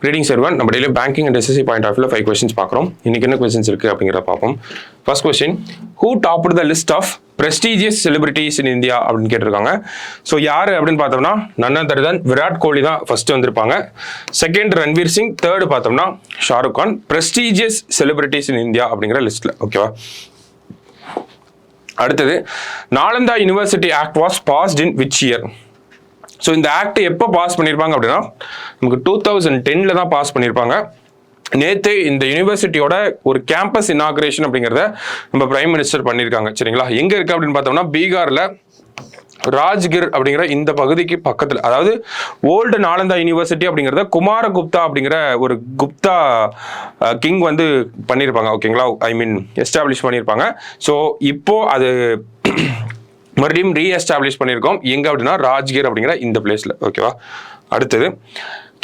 Greetings everyone. நம்ம daily banking and SSC point of வியூல 5 questions பார்க்குறோம். இன்னைக்கு என்ன questions இருக்கு அப்படிங்கிறத பார்ப்போம். First question, who topped the list of prestigious celebrities in India அப்படின்னு கேட்டிருக்காங்க. ஸோ யாரு அப்படின்னு பார்த்தோம்னா none other than Virat Kohli தான் ஃபர்ஸ்ட் வந்திருப்பாங்க. செகண்ட் ரன்வீர் சிங், தேர்டு பார்த்தோம்னா Shahrukh Khan. prestigious celebrities in India அப்படிங்கிற லிஸ்ட்ல. ஓகேவா? அடுத்தது, Nalanda university act was past in which year? So இந்த ஆக்ட் எப்போ பாஸ் பண்ணியிருப்பாங்க அப்படின்னா நமக்கு 2010 தான் பாஸ் பண்ணியிருப்பாங்க. நேற்று இந்த யூனிவர்சிட்டியோட ஒரு கேம்பஸ் இனாகிரேஷன் அப்படிங்கிறத நம்ம பிரைம் மினிஸ்டர் பண்ணியிருக்காங்க. சரிங்களா? எங்கே இருக்குது அப்படின்னு பார்த்தோம்னா பீகாரில் ராஜ்கிர் அப்படிங்கிற இந்த பகுதிக்கு பக்கத்தில், அதாவது ஓல்டு நாலந்தா யூனிவர்சிட்டி அப்படிங்கிறத குமாரகுப்தா அப்படிங்கிற ஒரு குப்தா கிங் வந்து பண்ணியிருப்பாங்க. ஓகேங்களா? ஐ மீன் எஸ்டாப்ளிஷ் பண்ணியிருப்பாங்க. ஸோ இப்போ அது மறுபடியும் ரீஎஸ்டாப்ளிஷ் பண்ணியிருக்கோம். எங்க அப்படின்னா ராஜ்கிர் அப்படிங்கிற இந்த பிளேஸ்ல. ஓகேவா? அடுத்தது,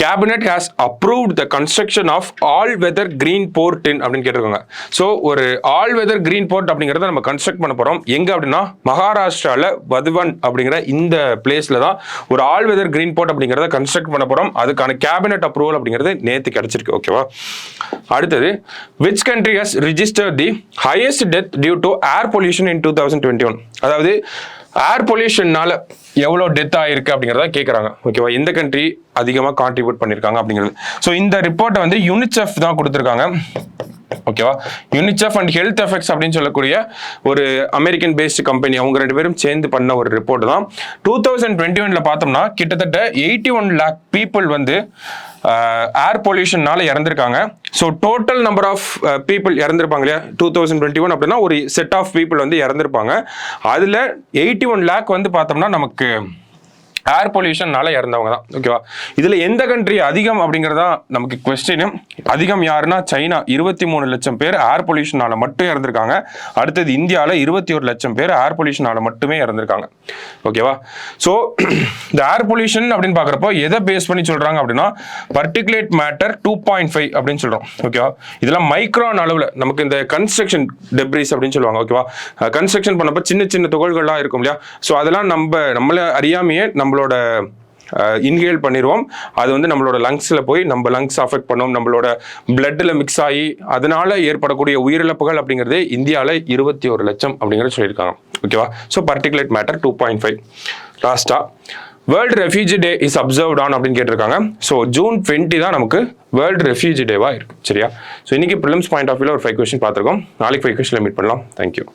cabinet has approved the construction of all weather green port in அப்படின்னு கேட்டிருக்காங்க. ஸோ ஒரு ஆல் வெதர் கிரீன் போர்ட் அப்படிங்கிறத நம்ம கன்ஸ்ட்ரக்ட் பண்ண போறோம். எங்க அப்படின்னா மகாராஷ்டிரால வதுவன் அப்படிங்கிற இந்த பிளேஸ்ல தான் ஒரு ஆல் வெதர் கிரீன் போர்ட் அப்படிங்கிறத கன்ஸ்ட்ரக்ட் பண்ண போறோம். அதுக்கான கேபினட் அப்ரூவல் அப்படிங்கிறது நேற்று கிடைச்சிருக்கு. ஓகேவா? அடுத்தது, which country has registered the highest death due to air pollution in 2021? அதாவது ஏர் பொல்யூஷன்னால எவ்வளோ டெத் ஆயிருக்கு அப்படிங்கிறத கேட்குறாங்க. ஓகேவா? எந்த கண்ட்ரி அதிகமாக கான்ட்ரிபியூட் பண்ணியிருக்காங்க அப்படிங்கிறது. ஸோ இந்த ரிப்போர்ட்டை வந்து யூனிசெஃப் தான் கொடுத்துருக்காங்க. ஓகேவா? யூனிசெஃப் அண்ட் ஹெல்த் எஃபெக்ட்ஸ் அப்படின்னு சொல்லக்கூடிய ஒரு அமெரிக்கன் பேஸ்டு கம்பெனி, அவங்க ரெண்டு பேரும் சேர்ந்து பண்ண ஒரு ரிப்போர்ட் தான். 2021 பார்த்தோம்னா கிட்டத்தட்ட 81 lakh பீப்புள் வந்து ஏர் பொல்யூஷன்னால இறந்துருக்காங்க. So total number of people இறந்துருப்பாங்க இல்லையா 2021 அப்படின்னா ஒரு செட் ஆஃப் பீப்புள் வந்து இறந்துருப்பாங்க. அதில் 81 lakh வந்து பார்த்தோம்னா நமக்கு ஏர் பொல்யூஷன்னால இறந்தவங்க தான். ஓகேவா? இதுல எந்த கண்ட்ரி அதிகம் அப்படிங்கிறதா நமக்கு கொஸ்டின். அதிகம் யாருன்னா சைனா, 23 லட்சம் பேர் ஏர் பொல்யூஷனால மட்டும் இறந்திருக்காங்க. அடுத்தது இந்தியாவில் 21 லட்சம் பேர் ஏர் பொல்யூஷனால மட்டுமே இறந்திருக்காங்க. ஓகேவா? ஸோ இந்த ஏர் பொல்யூஷன் அப்படின்னு பார்க்குறப்போ எதை பேஸ் பண்ணி சொல்றாங்க அப்படின்னா பர்டிகுலேட் மேட்டர் 2.5 அப்படின்னு சொல்றோம். ஓகேவா? இதெல்லாம் மைக்ரான் அளவில் நமக்கு இந்த கன்ஸ்ட்ரக்ஷன் டெப்ரிஸ் அப்படின்னு சொல்லுவாங்க. ஓகேவா? கன்ஸ்ட்ரக்ஷன் பண்ணப்போ சின்ன சின்ன துகள்கள்லாம் இருக்கும் இல்லையா? ஸோ அதெல்லாம் நம்மள அறியாமையே நம்மளோட இன்ஹேல் பண்ணிடுவோம். அது வந்து நம்மளோட லங்ஸில் போய் நம்ம லங்ஸ் அஃபெக்ட் பண்ணும், நம்மளோட பிளட்டில் மிக்ஸ் ஆகி அதனால ஏற்படக்கூடிய உயிரிழப்புகள் அப்படிங்கிறது இந்தியாவில் 21 லட்சம் அப்படிங்கிறத சொல்லியிருக்காங்க. ஓகேவா? So particulate matter 2.5. லாஸ்டா, world refugee day is observed on அப்படின்னு கேட்டிருக்காங்க. ஸோ June 20 தான் நமக்கு வேர்ல்டு ரெஃப்யூஜி டேவா இருக்கு. சரியா? ஸோ இன்னைக்கு ப்ரிலிம்ஸ் பாயிண்ட் ஆஃப் வியூல ஒரு 5 கொஸ்டின் பார்த்துருக்கோம். நாளைக்கு 5 கொஸ்டின்ல மீட் பண்ணலாம். தேங்க்யூ.